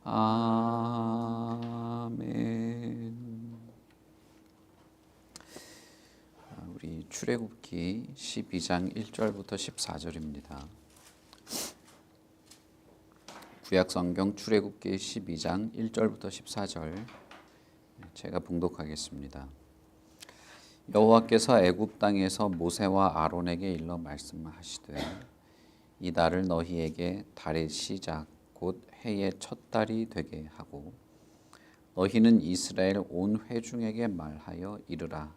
아멘. 우리 출애굽기 12장 1절부터 14절입니다. 구약성경 출애굽기 12장 1절부터 14절 제가 봉독하겠습니다. 여호와께서 애굽 땅에서 모세와 아론에게 일러 말씀하시되 이 달을 너희에게 달의 시작 곧 해의 첫 달이 되게 하고 너희는 이스라엘 온 회중에게 말하여 이르라.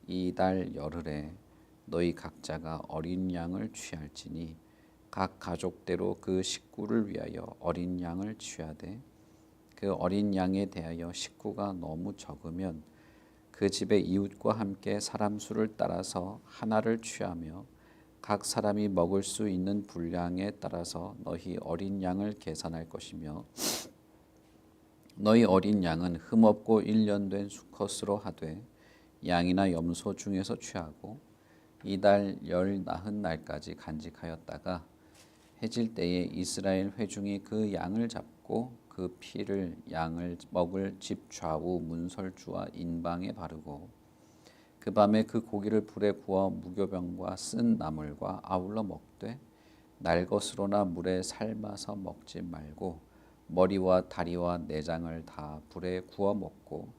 이 달 열흘에 너희 각자가 어린 양을 취할지니 각 가족대로 그 식구를 위하여 어린 양을 취하되 그 어린 양에 대하여 식구가 너무 적으면 그 집의 이웃과 함께 사람 수를 따라서 하나를 취하며 각 사람이 먹을 수 있는 분량에 따라서 너희 어린 양을 계산할 것이며 너희 어린 양은 흠없고 1년 된 수컷으로 하되 양이나 염소 중에서 취하고 이달 열 나흔 날까지 간직하였다가 해질 때에 이스라엘 회중이 그 양을 잡고 그 피를 양을 먹을 집 좌우 문설주와 인방에 바르고 그 밤에 그 고기를 불에 구워 무교병과 쓴 나물과 아울러 먹되 날 것으로나 물에 삶아서 먹지 말고 머리와 다리와 내장을 다 불에 구워 먹고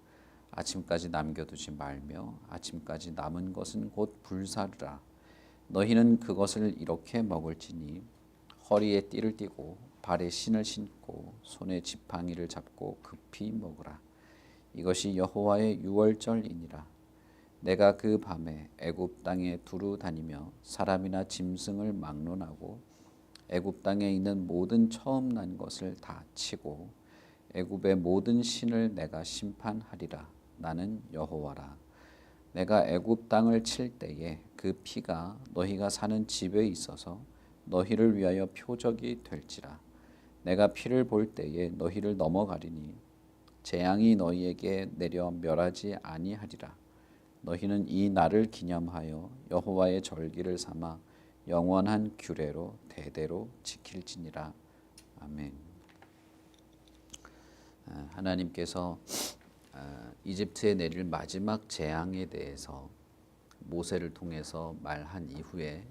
아침까지 남겨두지 말며 아침까지 남은 것은 곧 불사르라. 너희는 그것을 이렇게 먹을지니 허리에 띠를 띠고 발에 신을 신고 손에 지팡이를 잡고 급히 먹으라. 이것이 여호와의 유월절이니라. 내가 그 밤에 애굽 땅에 두루 다니며 사람이나 짐승을 막론하고 애굽 땅에 있는 모든 처음 난 것을 다 치고 애굽의 모든 신을 내가 심판하리라. 나는 여호와라. 내가 애굽 땅을 칠 때에 그 피가 너희가 사는 집에 있어서 너희를 위하여 표적이 될지라. 내가 피를 볼 때에 너희를 넘어가리니 재앙이 너희에게 내려 멸하지 아니하리라. 너희는 이 날을 기념하여 여호와의 절기를 삼아 영원한 규례로 대대로 지킬지니라. 아멘. 하나님께서 이집트에 내릴 마지막 재앙에 대해서 모세를 통해서 말한 이후에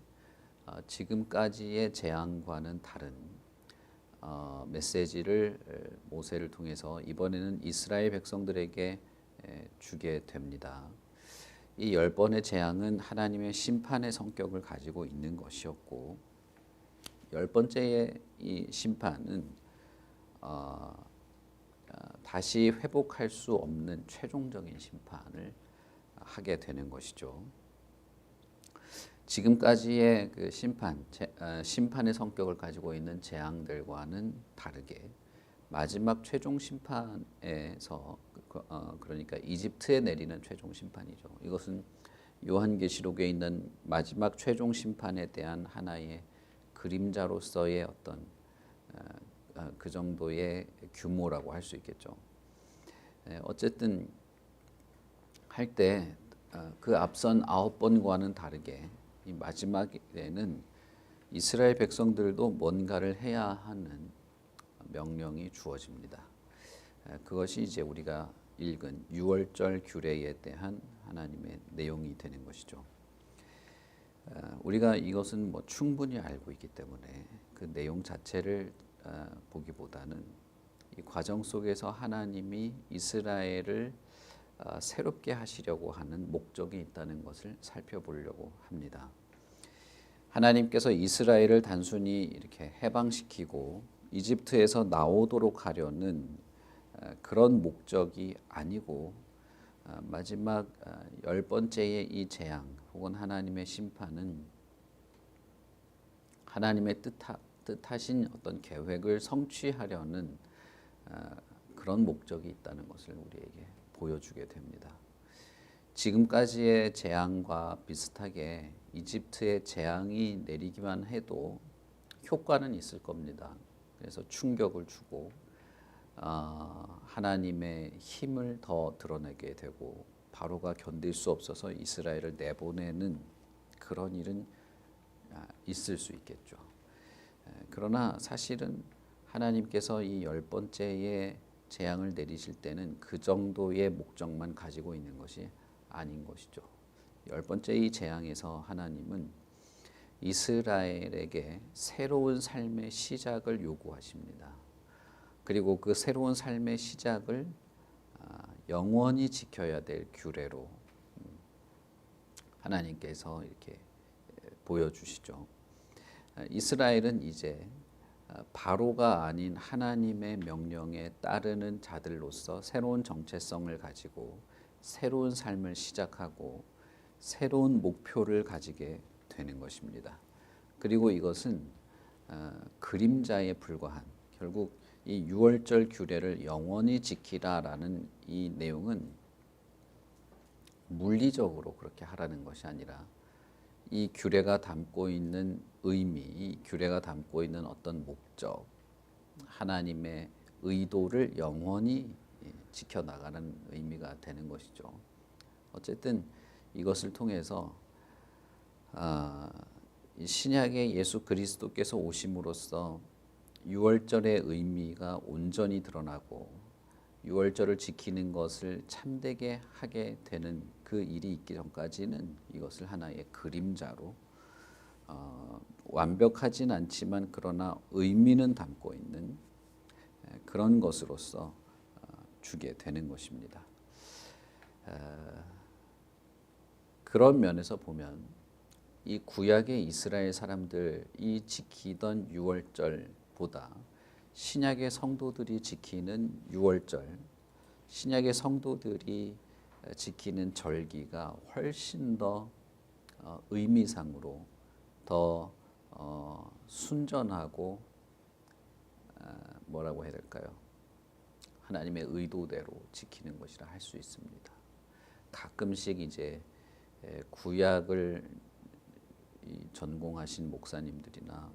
지금까지의 재앙과는 다른 메시지를 모세를 통해서 이번에는 이스라엘 백성들에게 주게 됩니다. 이 10번의 재앙은 하나님의 심판의 성격을 가지고 있는 것이었고 10번째의 이 심판은 다시 회복할 수 없는 최종적인 심판을 하게 되는 것이죠. 지금까지의 그 심판의 성격을 가지고 있는 재앙들과는 다르게 마지막 최종 심판에서 그러니까 이집트에 내리는 최종 심판이죠. 이것은 요한계시록에 있는 마지막 최종 심판에 대한 하나의 그림자로서의 어떤 그 정도의 규모라고 할 수 있겠죠. 어쨌든 할 때 그 앞선 9번과는 다르게 이 마지막에는 이스라엘 백성들도 뭔가를 해야 하는 명령이 주어집니다. 그것이 이제 우리가 읽은 유월절 규례에 대한 하나님의 내용이 되는 것이죠. 우리가 이것은 충분히 알고 있기 때문에 그 내용 자체를 보기보다는 이 과정 속에서 하나님이 이스라엘을 새롭게 하시려고 하는 목적이 있다는 것을 살펴보려고 합니다. 하나님께서 이스라엘을 단순히 이렇게 해방시키고 이집트에서 나오도록 하려는 그런 목적이 아니고 마지막 10번째의 이 재앙 혹은 하나님의 심판은 하나님의 뜻하신 어떤 계획을 성취하려는 그런 목적이 있다는 것을 우리에게 보여주게 됩니다. 지금까지의 재앙과 비슷하게 이집트의 재앙이 내리기만 해도 효과는 있을 겁니다. 그래서 충격을 주고 하나님의 힘을 더 드러내게 되고 바로가 견딜 수 없어서 이스라엘을 내보내는 그런 일은 있을 수 있겠죠. 그러나 사실은 하나님께서 이 10번째의 재앙을 내리실 때는 그 정도의 목적만 가지고 있는 것이 아닌 것이죠. 10번째 이 재앙에서 하나님은 이스라엘에게 새로운 삶의 시작을 요구하십니다. 그리고 그 새로운 삶의 시작을 영원히 지켜야 될 규례로 하나님께서 이렇게 보여주시죠. 이스라엘은 이제 바로가 아닌 하나님의 명령에 따르는 자들로서 새로운 정체성을 가지고 새로운 삶을 시작하고 새로운 목표를 가지게 되는 것입니다. 그리고 이것은 그림자에 불과한, 결국 이 유월절 규례를 영원히 지키라라는 이 내용은 물리적으로 그렇게 하라는 것이 아니라 이 규례가 담고 있는 의미, 이 규례가 담고 있는 어떤 목적, 하나님의 의도를 영원히 지켜나가는 의미가 되는 것이죠. 어쨌든 이것을 통해서 신약의 예수 그리스도께서 오심으로써 유월절의 의미가 온전히 드러나고 유월절을 지키는 것을 참되게 하게 되는 그 일이 있기 전까지는 이것을 하나의 그림자로 완벽하진 않지만 그러나 의미는 담고 있는 그런 것으로서 주게 되는 것입니다. 그런 면에서 보면 이 구약의 이스라엘 사람들이 지키던 유월절보다 신약의 성도들이 지키는 유월절, 신약의 성도들이 지키는 절기가 훨씬 더 의미상으로 더 순전하고 뭐라고 해야 될까요? 하나님의 의도대로 지키는 것이라 할 수 있습니다. 가끔씩 이제 구약을 전공하신 목사님들이나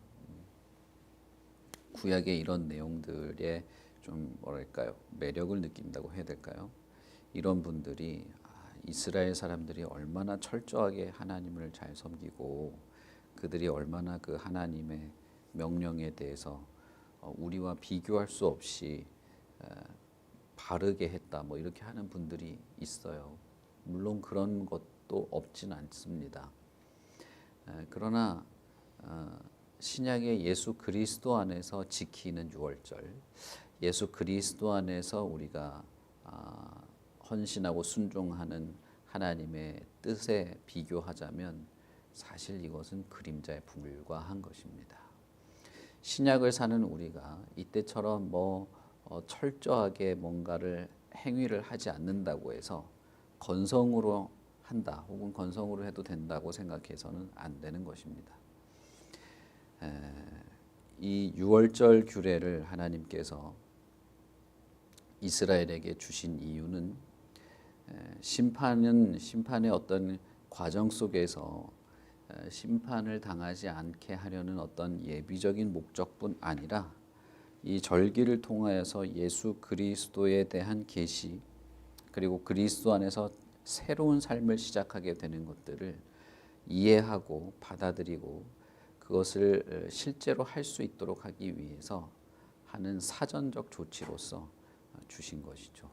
구약의 이런 내용들에 좀 뭐랄까요? 매력을 느낀다고 해야 될까요? 이런 분들이 이스라엘 사람들이 얼마나 철저하게 하나님을 잘 섬기고 그들이 얼마나 그 하나님의 명령에 대해서 우리와 비교할 수 없이 바르게 했다 뭐 이렇게 하는 분들이 있어요. 물론 그런 것도 없진 않습니다. 그러나 신약의 예수 그리스도 안에서 지키는 유월절, 예수 그리스도 안에서 우리가 헌신하고 순종하는 하나님의 뜻에 비교하자면 사실 이것은 그림자에 불과한 것입니다. 신약을 사는 우리가 이때처럼 철저하게 뭔가를 행위를 하지 않는다고 해서 건성으로 한다 혹은 건성으로 해도 된다고 생각해서는 안 되는 것입니다. 이 유월절 규례를 하나님께서 이스라엘에게 주신 이유는 심판의 어떤 과정 속에서 심판을 당하지 않게 하려는 어떤 예비적인 목적뿐 아니라 이 절기를 통하여서 예수 그리스도에 대한 계시 그리고 그리스도 안에서 새로운 삶을 시작하게 되는 것들을 이해하고 받아들이고 그것을 실제로 할 수 있도록 하기 위해서 하는 사전적 조치로서 주신 것이죠.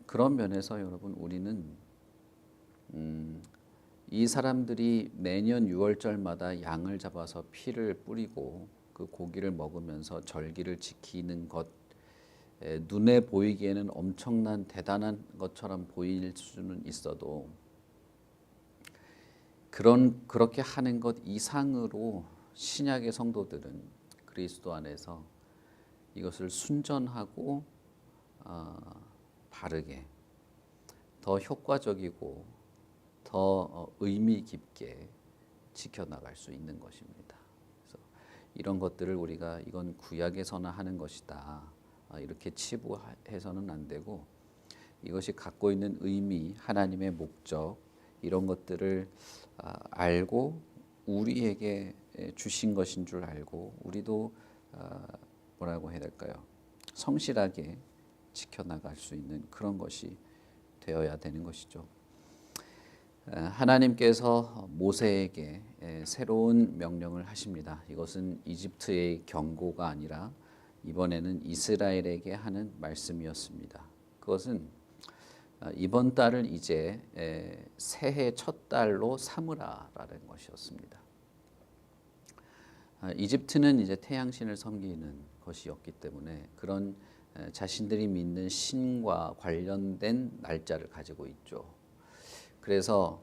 그런 면에서 여러분 우리는 이 사람들이 매년 유월절마다 양을 잡아서 피를 뿌리고 그 고기를 먹으면서 절기를 지키는 것 눈에 보이기에는 엄청난 대단한 것처럼 보일 수는 있어도 그렇게 하는 것 이상으로 신약의 성도들은 그리스도 안에서 이것을 순전하고 바르게 더 효과적이고 더 의미 깊게 지켜나갈 수 있는 것입니다. 그래서 이런 것들을 우리가 이건 구약에서나 하는 것이다 이렇게 치부해서는 안 되고 이것이 갖고 있는 의미, 하나님의 목적 이런 것들을 알고 우리에게 주신 것인 줄 알고 우리도 뭐라고 해야 될까요? 성실하게 지켜나갈 수 있는 그런 것이 되어야 되는 것이죠. 하나님께서 모세에게 새로운 명령을 하십니다. 이것은 이집트의 경고가 아니라 이번에는 이스라엘에게 하는 말씀이었습니다. 그것은 이번 달을 이제 새해 첫 달로 삼으라라는 것이었습니다. 이집트는 이제 태양신을 섬기는 것이었기 때문에 그런 자신들이 믿는 신과 관련된 날짜를 가지고 있죠. 그래서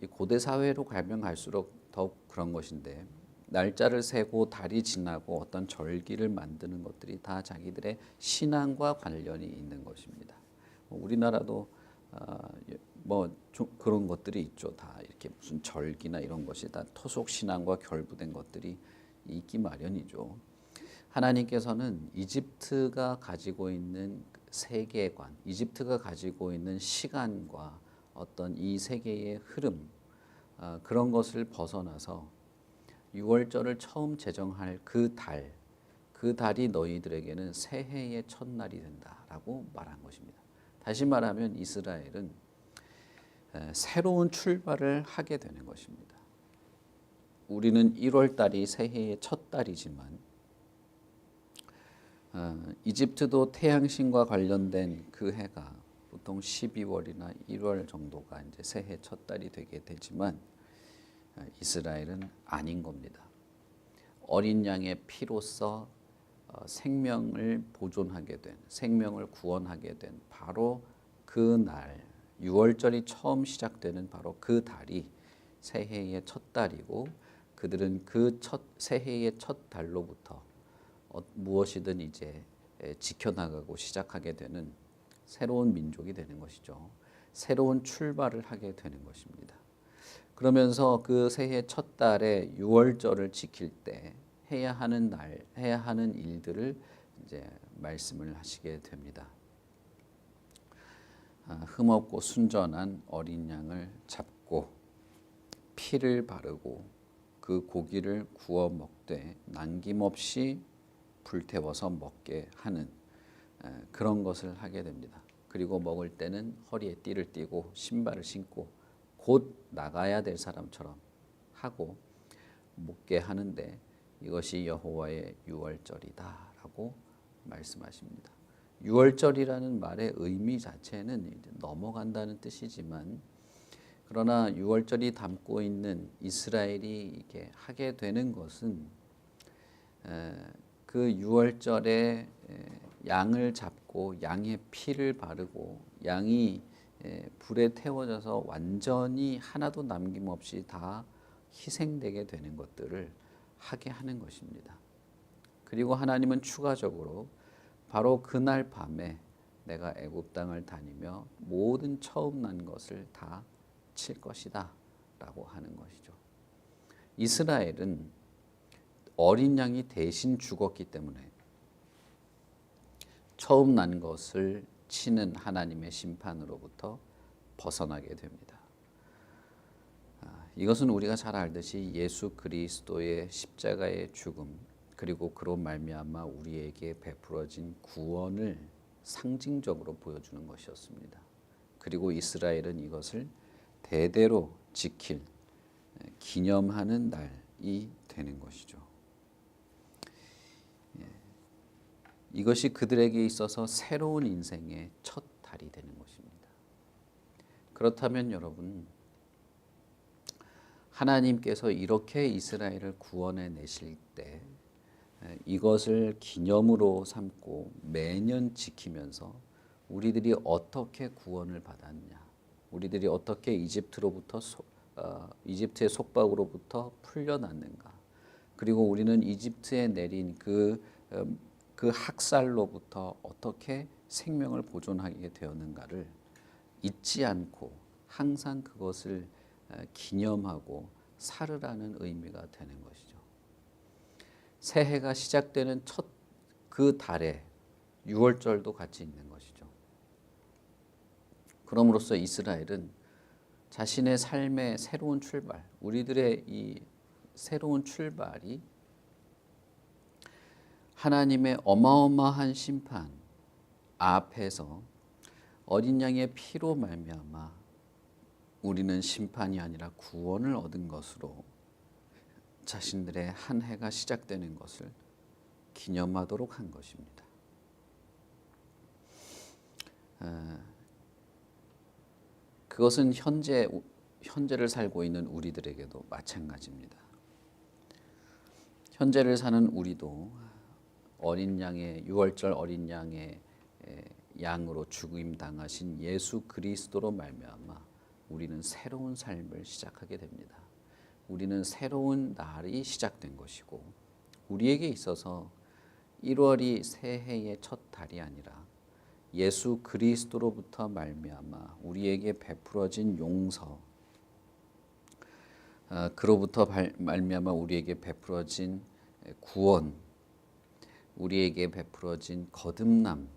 이 고대 사회로 가면 갈수록 더욱 그런 것인데 날짜를 세고 달이 지나고 어떤 절기를 만드는 것들이 다 자기들의 신앙과 관련이 있는 것입니다. 우리나라도 뭐 그런 것들이 있죠. 다 이렇게 무슨 절기나 이런 것이 다 토속 신앙과 결부된 것들이 있기 마련이죠. 하나님께서는 이집트가 가지고 있는 세계관, 이집트가 가지고 있는 시간과 어떤 이 세계의 흐름, 그런 것을 벗어나서 6월절을 처음 제정할 그 달이 너희들에게는 새해의 첫날이 된다라고 말한 것입니다. 다시 말하면 이스라엘은 새로운 출발을 하게 되는 것입니다. 우리는 1월 달이 새해의 첫 달이지만 이집트도 태양신과 관련된 그 해가 보통 12월이나 1월 정도가 이제 새해 첫 달이 되게 되지만 이스라엘은 아닌 겁니다. 어린 양의 피로써 생명을 보존하게 된, 생명을 구원하게 된 바로 그 날, 6월절이 처음 시작되는 바로 그 달이 새해의 첫 달이고, 그들은 그 새해의 첫 달로부터 무엇이든 이제 지켜나가고 시작하게 되는 새로운 민족이 되는 것이죠. 새로운 출발을 하게 되는 것입니다. 그러면서 그 새해 첫 달에 6월절을 지킬 때 해야 하는 해야 하는 일들을 이제 말씀을 하시게 됩니다. 흠없고 순전한 어린 양을 잡고 피를 바르고 그 고기를 구워 먹되 남김없이 불태워서 먹게 하는 그런 것을 하게 됩니다. 그리고 먹을 때는 허리에 띠를 띠고 신발을 신고 곧 나가야 될 사람처럼 하고 먹게 하는데 이것이 여호와의 유월절이다라고 말씀하십니다. 유월절이라는 말의 의미 자체는 넘어간다는 뜻이지만, 그러나 유월절이 담고 있는 이스라엘이 이렇게 하게 되는 것은 그 유월절에 양을 잡고 양의 피를 바르고 양이 불에 태워져서 완전히 하나도 남김없이 다 희생되게 되는 것들을 하게 하는 것입니다. 그리고 하나님은 추가적으로 바로 그날 밤에 내가 애굽 땅을 다니며 모든 처음 난 것을 다 칠 것이다 라고 하는 것이죠. 이스라엘은 어린 양이 대신 죽었기 때문에 처음 난 것을 치는 하나님의 심판으로부터 벗어나게 됩니다. 이것은 우리가 잘 알듯이 예수 그리스도의 십자가의 죽음, 그리고 그로 말미암아 우리에게 베풀어진 구원을 상징적으로 보여주는 것이었습니다. 그리고 이스라엘은 이것을 대대로 지킬, 기념하는 날이 되는 것이죠. 이것이 그들에게 있어서 새로운 인생의 첫 달이 되는 것입니다. 그렇다면 여러분, 하나님께서 이렇게 이스라엘을 구원해 내실 때 이것을 기념으로 삼고 매년 지키면서 우리들이 어떻게 구원을 받았냐, 우리들이 어떻게 이집트의 속박으로부터 풀려났는가, 그리고 우리는 이집트에 내린 그 학살로부터 어떻게 생명을 보존하게 되었는가를 잊지 않고 항상 그것을 기념하고 살으라는 의미가 되는 것이죠. 새해가 시작되는 첫 그 달에 6월절도 같이 있는 것이죠. 그럼으로써 이스라엘은 자신의 삶의 새로운 출발, 우리들의 이 새로운 출발이 하나님의 어마어마한 심판 앞에서 어린 양의 피로 말미암아 우리는 심판이 아니라 구원을 얻은 것으로 자신들의 한 해가 시작되는 것을 기념하도록 한 것입니다. 그것은 현재를 살고 있는 우리들에게도 마찬가지입니다. 현재를 사는 우리도 어린 양의 유월절 어린 양의 양으로 죽임 당하신 예수 그리스도로 말미암아 우리는 새로운 삶을 시작하게 됩니다. 우리는 새로운 날이 시작된 것이고 우리에게 있어서 1월이 새해의 첫 달이 아니라 예수 그리스도로부터 말미암아 우리에게 베풀어진 용서, 그로부터 말미암아 우리에게 베풀어진 구원, 우리에게 베풀어진 거듭남,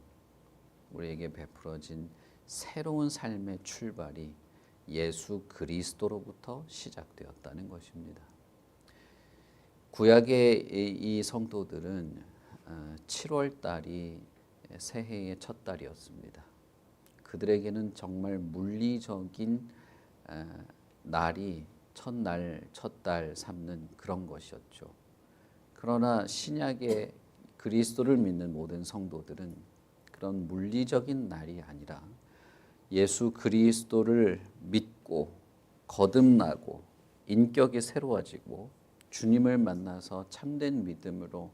우리에게 베풀어진 새로운 삶의 출발이 예수 그리스도로부터 시작되었다는 것입니다. 구약의 이 성도들은 7월 달이 새해의 첫 달이었습니다. 그들에게는 정말 물리적인 날이 첫 달 삼는 그런 것이었죠. 그러나 신약의 그리스도를 믿는 모든 성도들은 그런 물리적인 날이 아니라 예수 그리스도를 믿고 거듭나고 인격이 새로워지고 주님을 만나서 참된 믿음으로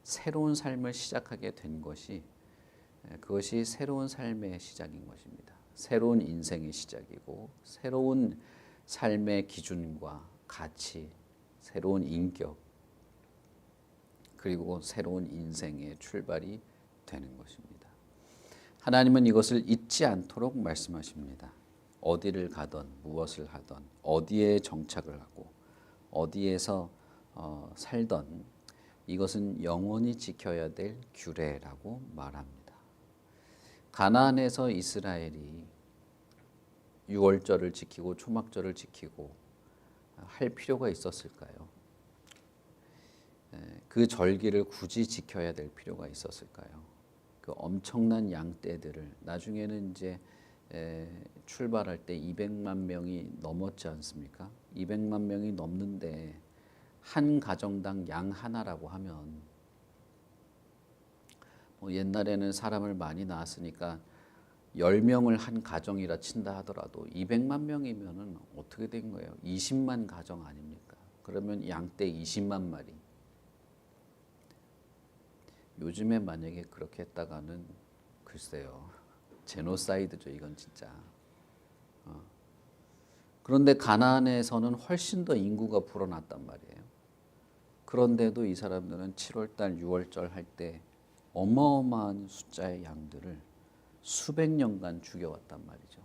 새로운 삶을 시작하게 된 것이 그것이 새로운 삶의 시작인 것입니다. 새로운 인생의 시작이고 새로운 삶의 기준과 가치, 새로운 인격 그리고 새로운 인생의 출발이 되는 것입니다. 하나님은 이것을 잊지 않도록 말씀하십니다. 어디를 가던 무엇을 하던 어디에 정착을 하고 어디에서 살던 이것은 영원히 지켜야 될 규례라고 말합니다. 가나안에서 이스라엘이 유월절을 지키고 초막절을 지키고 할 필요가 있었을까요? 그 절기를 굳이 지켜야 될 필요가 있었을까요? 그 엄청난 양떼들을 나중에는 이제 출발할 때 200만 명이 넘었지 않습니까? 200만 명이 넘는데 한 가정당 양 하나라고 하면 옛날에는 사람을 많이 낳았으니까 10명을 한 가정이라 친다 하더라도 200만 명이면 어떻게 된 거예요? 20만 가정 아닙니까? 그러면 양떼 20만 마리. 요즘에 만약에 그렇게 했다가는 글쎄요. 제노사이드죠. 이건 진짜. 그런데 가나안에서는 훨씬 더 인구가 불어났단 말이에요. 그런데도 이 사람들은 7월달 6월절 할 때 어마어마한 숫자의 양들을 수백 년간 죽여왔단 말이죠.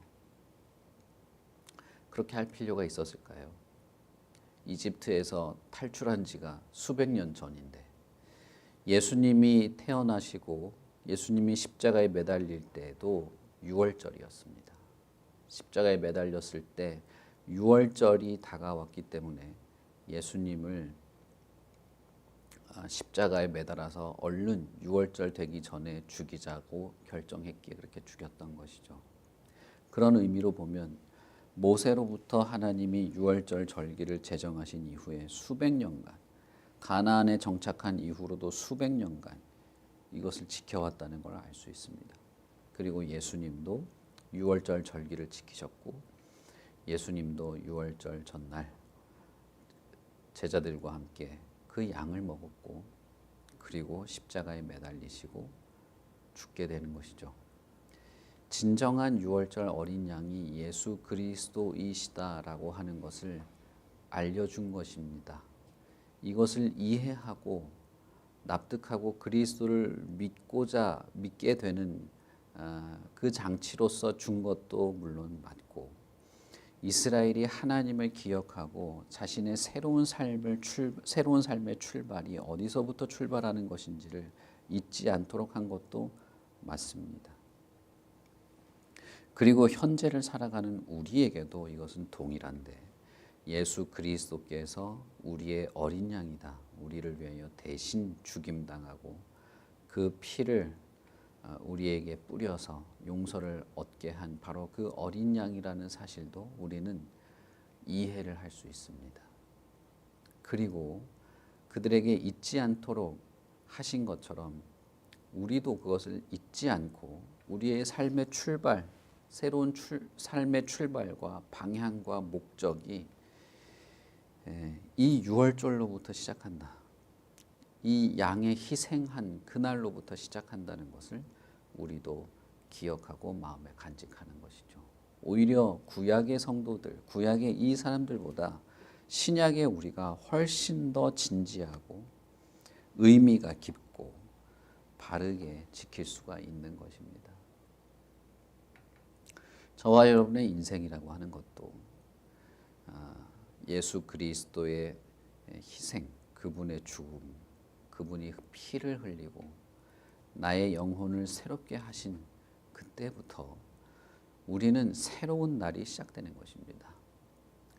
그렇게 할 필요가 있었을까요? 이집트에서 탈출한 지가 수백 년 전인데 예수님이 태어나시고 예수님이 십자가에 매달릴 때도 6월절이었습니다. 십자가에 매달렸을 때 6월절이 다가왔기 때문에 예수님을 십자가에 매달아서 얼른 6월절 되기 전에 죽이자고 결정했기에 그렇게 죽였던 것이죠. 그런 의미로 보면 모세로부터 하나님이 6월절 절기를 제정하신 이후에 수백 년간 가나안에 정착한 이후로도 수백 년간 이것을 지켜왔다는 걸 알 수 있습니다. 그리고 예수님도 6월절 절기를 지키셨고 예수님도 6월절 전날 제자들과 함께 그 양을 먹었고 그리고 십자가에 매달리시고 죽게 되는 것이죠. 진정한 6월절 어린 양이 예수 그리스도이시다라고 하는 것을 알려준 것입니다. 이것을 이해하고 납득하고 그리스도를 믿게 되는 그 장치로서 준 것도 물론 맞고 이스라엘이 하나님을 기억하고 자신의 새로운 삶의 출발이 어디서부터 출발하는 것인지를 잊지 않도록 한 것도 맞습니다. 그리고 현재를 살아가는 우리에게도 이것은 동일한데 예수 그리스도께서 우리의 어린 양이다. 우리를 위하여 대신 죽임당하고 그 피를 우리에게 뿌려서 용서를 얻게 한 바로 그 어린 양이라는 사실도 우리는 이해를 할 수 있습니다. 그리고 그들에게 잊지 않도록 하신 것처럼 우리도 그것을 잊지 않고 우리의 삶의 출발, 새로운 삶의 출발과 방향과 목적이 이 유월절로부터 시작한다. 이 양의 희생한 그날로부터 시작한다는 것을 우리도 기억하고 마음에 간직하는 것이죠. 오히려 구약의 성도들, 구약의 이 사람들보다 신약의 우리가 훨씬 더 진지하고 의미가 깊고 바르게 지킬 수가 있는 것입니다. 저와 여러분의 인생이라고 하는 것도 예수 그리스도의 희생, 그분의 죽음, 그분이 피를 흘리고 나의 영혼을 새롭게 하신 그때부터 우리는 새로운 날이 시작되는 것입니다.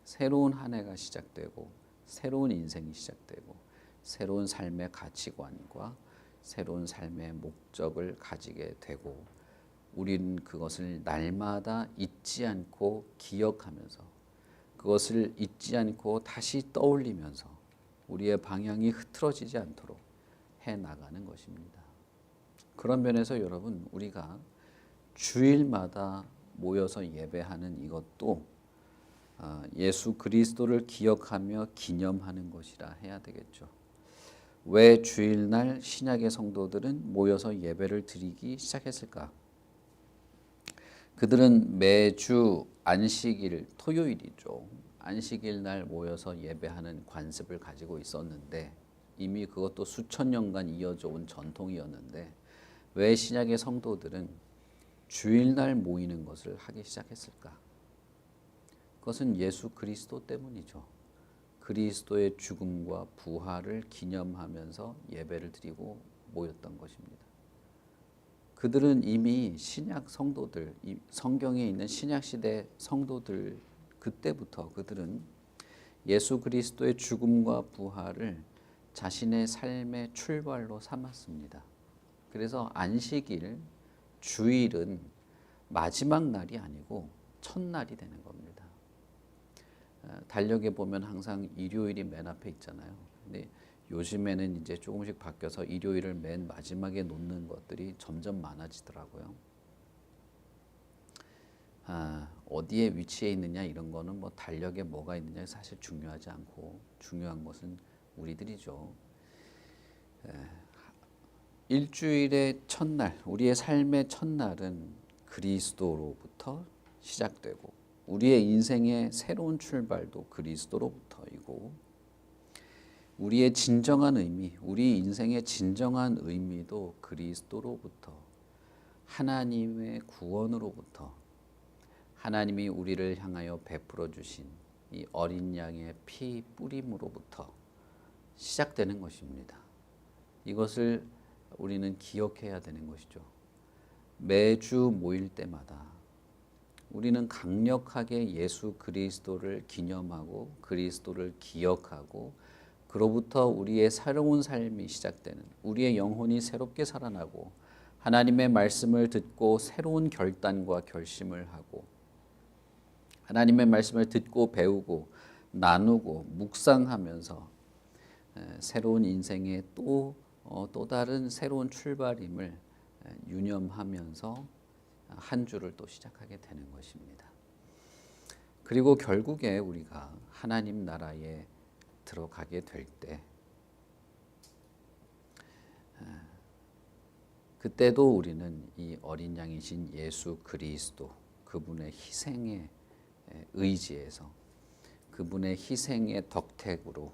새로운 한 해가 시작되고 새로운 인생이 시작되고 새로운 삶의 가치관과 새로운 삶의 목적을 가지게 되고 우리는 그것을 날마다 잊지 않고 기억하면서 그것을 잊지 않고 다시 떠올리면서 우리의 방향이 흐트러지지 않도록 해나가는 것입니다. 그런 면에서 여러분, 우리가 주일마다 모여서 예배하는 이것도 예수 그리스도를 기억하며 기념하는 것이라 해야 되겠죠. 왜 주일날 신약의 성도들은 모여서 예배를 드리기 시작했을까? 그들은 매주 안식일, 토요일이죠. 안식일 날 모여서 예배하는 관습을 가지고 있었는데 이미 그것도 수천 년간 이어져 온 전통이었는데 왜 신약의 성도들은 주일날 모이는 것을 하기 시작했을까? 그것은 예수 그리스도 때문이죠. 그리스도의 죽음과 부활을 기념하면서 예배를 드리고 모였던 것입니다. 그들은 이미 신약 성도들, 성경에 있는 신약 시대 성도들 그때부터 그들은 예수 그리스도의 죽음과 부활을 자신의 삶의 출발로 삼았습니다. 그래서 안식일, 주일은 마지막 날이 아니고 첫날이 되는 겁니다. 달력에 보면 항상 일요일이 맨 앞에 있잖아요. 근데 요즘에는 이제 조금씩 바뀌어서 일요일을 맨 마지막에 놓는 것들이 점점 많아지더라고요. 어디에 위치해 있느냐 이런 거는 뭐 달력에 뭐가 있느냐 사실 중요하지 않고 중요한 것은 우리들이죠. 일주일의 첫날, 우리의 삶의 첫날은 그리스도로부터 시작되고 우리의 인생의 새로운 출발도 그리스도로부터이고 우리의 진정한 의미, 우리 인생의 진정한 의미도 그리스도로부터 하나님의 구원으로부터 하나님이 우리를 향하여 베풀어 주신 이 어린 양의 피 뿌림으로부터 시작되는 것입니다. 이것을 우리는 기억해야 되는 것이죠. 매주 모일 때마다 우리는 강력하게 예수 그리스도를 기념하고 그리스도를 기억하고 그로부터 우리의 새로운 삶이 시작되는 우리의 영혼이 새롭게 살아나고 하나님의 말씀을 듣고 새로운 결단과 결심을 하고 하나님의 말씀을 듣고 배우고 나누고 묵상하면서 새로운 인생의 또 다른 새로운 출발임을 유념하면서 한 주를 또 시작하게 되는 것입니다. 그리고 결국에 우리가 하나님 나라에 들어가게 될 때 그때도 우리는 이 어린 양이신 예수 그리스도 그분의 희생의 의지에서 그분의 희생의 덕택으로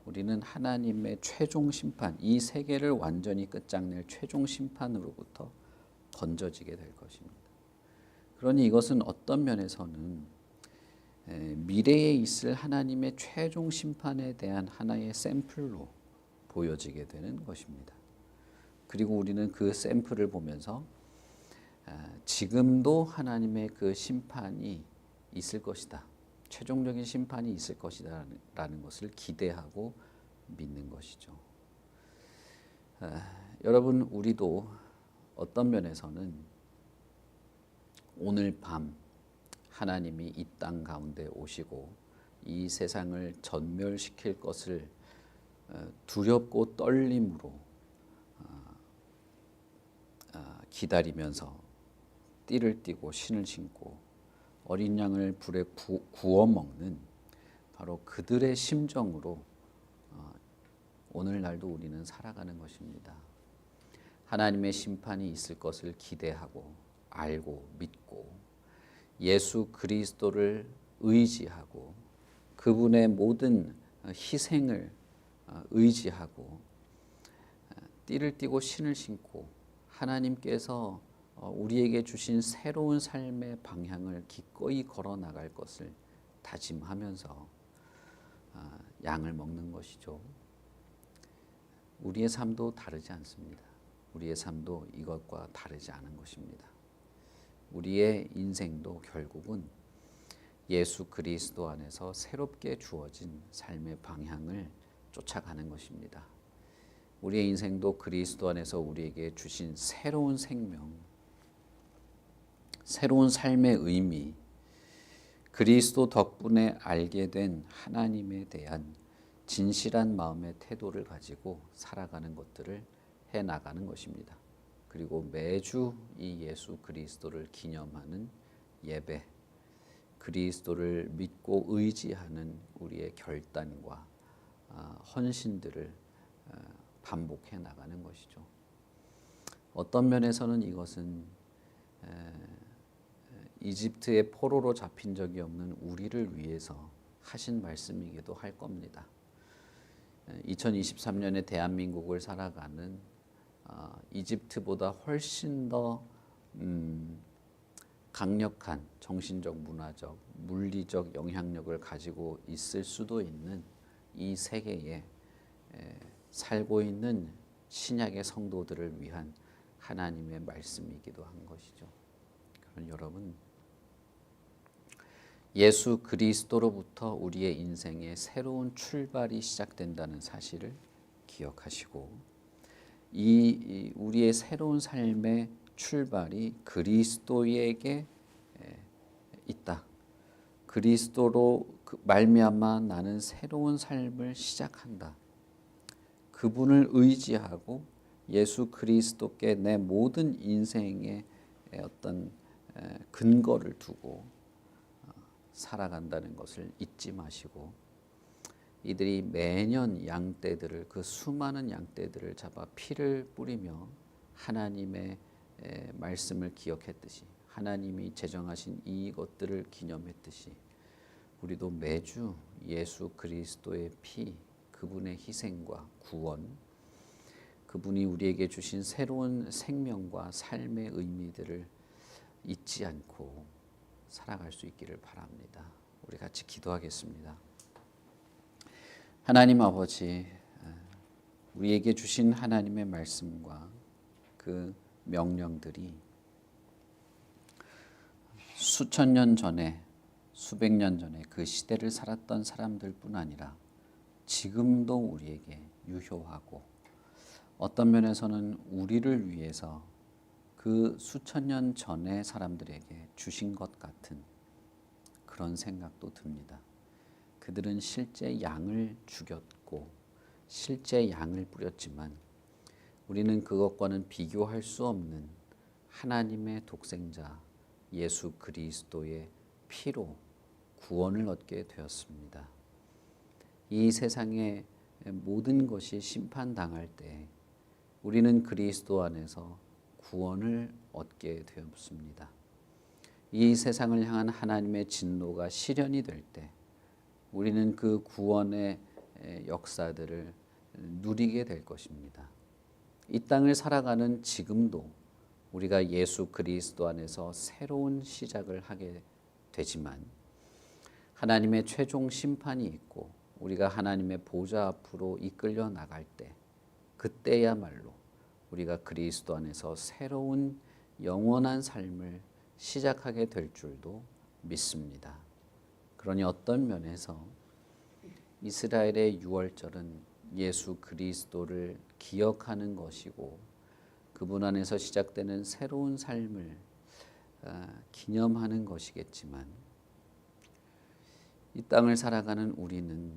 우리는 하나님의 최종 심판, 이 세계를 완전히 끝장낼 최종 심판으로부터 건져지게 될 것입니다. 그러니 이것은 어떤 면에서는 미래에 있을 하나님의 최종 심판에 대한 하나의 샘플로 보여지게 되는 것입니다. 그리고 우리는 그 샘플을 보면서 지금도 하나님의 그 심판이 있을 것이다. 최종적인 심판이 있을 것이다 라는 것을 기대하고 믿는 것이죠. 여러분, 우리도 어떤 면에서는 오늘 밤 하나님이 이 땅 가운데 오시고 이 세상을 전멸시킬 것을 두렵고 떨림으로 기다리면서 띠를 띠고 신을 신고 어린 양을 불에 구워 먹는 바로 그들의 심정으로 오늘날도 우리는 살아가는 것입니다. 하나님의 심판이 있을 것을 기대하고 알고 믿고 예수 그리스도를 의지하고 그분의 모든 희생을 의지하고 띠를 띠고 신을 신고 하나님께서 우리에게 주신 새로운 삶의 방향을 기꺼이 걸어 나갈 것을 다짐하면서 양을 먹는 것이죠. 우리의 삶도 다르지 않습니다. 우리의 삶도 이것과 다르지 않은 것입니다. 우리의 인생도 결국은 예수 그리스도 안에서 새롭게 주어진 삶의 방향을 쫓아가는 것입니다. 우리의 인생도 그리스도 안에서 우리에게 주신 새로운 생명, 새로운 삶의 의미, 그리스도 덕분에 알게 된 하나님에 대한 진실한 마음의 태도를 가지고 살아가는 것들을 해나가는 것입니다. 그리고 매주 이 예수 그리스도를 기념하는 예배, 그리스도를 믿고 의지하는 우리의 결단과 헌신들을 반복해 나가는 것이죠. 어떤 면에서는 이것은 이집트의 포로로 잡힌 적이 없는 우리를 위해서 하신 말씀이기도 할 겁니다. 2023년에 대한민국을 살아가는 이집트보다 훨씬 더 강력한 정신적, 문화적, 물리적 영향력을 가지고 있을 수도 있는 이 세계에 살고 있는 신약의 성도들을 위한 하나님의 말씀이기도 한 것이죠. 그런 여러분, 예수 그리스도로부터 우리의 인생의 새로운 출발이 시작된다는 사실을 기억하시고 이 우리의 새로운 삶의 출발이 그리스도에게 있다. 그리스도로 말미암아 나는 새로운 삶을 시작한다. 그분을 의지하고 예수 그리스도께 내 모든 인생의 어떤 근거를 두고 살아간다는 것을 잊지 마시고 이들이 매년 양떼들을 그 수많은 양떼들을 잡아 피를 뿌리며 하나님의 말씀을 기억했듯이 하나님이 제정하신 이것들을 기념했듯이 우리도 매주 예수 그리스도의 피, 그분의 희생과 구원, 그분이 우리에게 주신 새로운 생명과 삶의 의미들을 잊지 않고 살아갈 수 있기를 바랍니다. 우리 같이 기도하겠습니다. 하나님 아버지, 우리에게 주신 하나님의 말씀과 그 명령들이 수천 년 전에, 수백 년 전에 그 시대를 살았던 사람들뿐 아니라 지금도 우리에게 유효하고 어떤 면에서는 우리를 위해서 그 수천 년 전의 사람들에게 주신 것 같은 그런 생각도 듭니다. 그들은 실제 양을 죽였고 실제 양을 뿌렸지만 우리는 그것과는 비교할 수 없는 하나님의 독생자 예수 그리스도의 피로 구원을 얻게 되었습니다. 이 세상의 모든 것이 심판당할 때 우리는 그리스도 안에서 구원을 얻게 되었습니다. 이 세상을 향한 하나님의 진노가 실현이 될 때 우리는 그 구원의 역사들을 누리게 될 것입니다. 이 땅을 살아가는 지금도 우리가 예수 그리스도 안에서 새로운 시작을 하게 되지만 하나님의 최종 심판이 있고 우리가 하나님의 보좌 앞으로 이끌려 나갈 때 그때야말로 우리가 그리스도 안에서 새로운 영원한 삶을 시작하게 될 줄도 믿습니다. 그러니 어떤 면에서 이스라엘의 유월절은 예수 그리스도를 기억하는 것이고 그분 안에서 시작되는 새로운 삶을 기념하는 것이겠지만 이 땅을 살아가는 우리는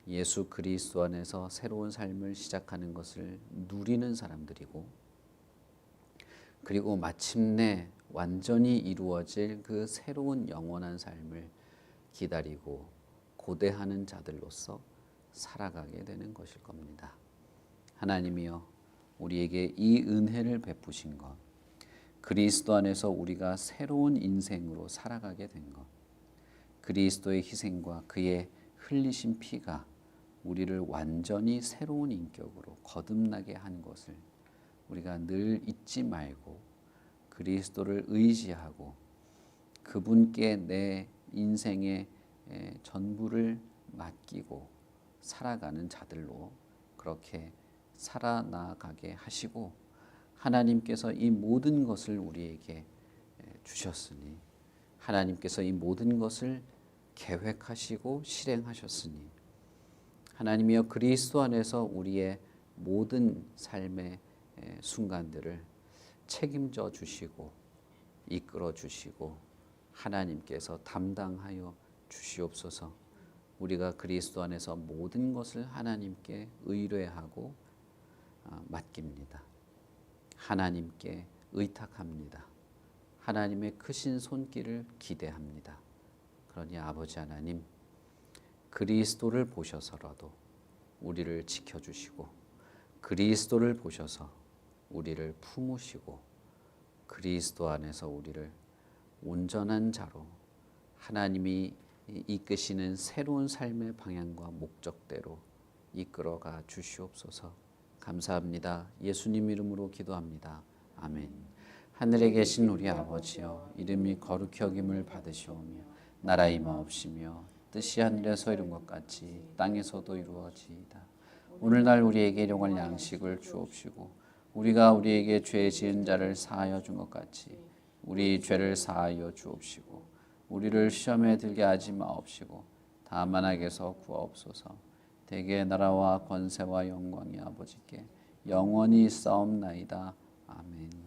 예수 그리스도 안에서 새로운 삶을 시작하는 것을 누리는 사람들이고 그리고 마침내 완전히 이루어질 그 새로운 영원한 삶을 기다리고 고대하는 자들로서 살아가게 되는 것일 겁니다. 하나님이여, 우리에게 이 은혜를 베푸신 것, 그리스도 안에서 우리가 새로운 인생으로 살아가게 된 것, 그리스도의 희생과 그의 흘리신 피가 우리를 완전히 새로운 인격으로 거듭나게 한 것을 우리가 늘 잊지 말고 그리스도를 의지하고 그분께 내 인생의 전부를 맡기고 살아가는 자들로 그렇게 살아나가게 하시고, 하나님께서 이 모든 것을 우리에게 주셨으니, 하나님께서 이 모든 것을 계획하시고 실행하셨으니, 하나님이여 그리스도 안에서 우리의 모든 삶의 순간들을 책임져 주시고 이끌어 주시고 하나님께서 담당하여 주시옵소서. 우리가 그리스도 안에서 모든 것을 하나님께 의뢰하고 맡깁니다. 하나님께 의탁합니다. 하나님의 크신 손길을 기대합니다. 그러니 아버지 하나님, 그리스도를 보셔서라도 우리를 지켜주시고, 그리스도를 보셔서 우리를 품으시고, 그리스도 안에서 우리를 온전한 자로 하나님이 이끄시는 새로운 삶의 방향과 목적대로 이끌어가 주시옵소서. 감사합니다. 예수님 이름으로 기도합니다. 아멘. 하늘에 계신 우리 아버지여, 이름이 거룩히 여김을 받으시오며 나라 임하옵시며 뜻이 하늘에서 이룬 것 같이 땅에서도 이루어지이다. 오늘날 우리에게 일용할 양식을 주옵시고, 우리가 우리에게 죄 지은 자를 사하여 준 것 같이 우리 죄를 사하여 주옵시고, 우리를 시험에 들게 하지 마옵시고 다만 악에서 구하옵소서. 대개 나라와 권세와 영광이 아버지께 영원히 있사옵나이다. 아멘.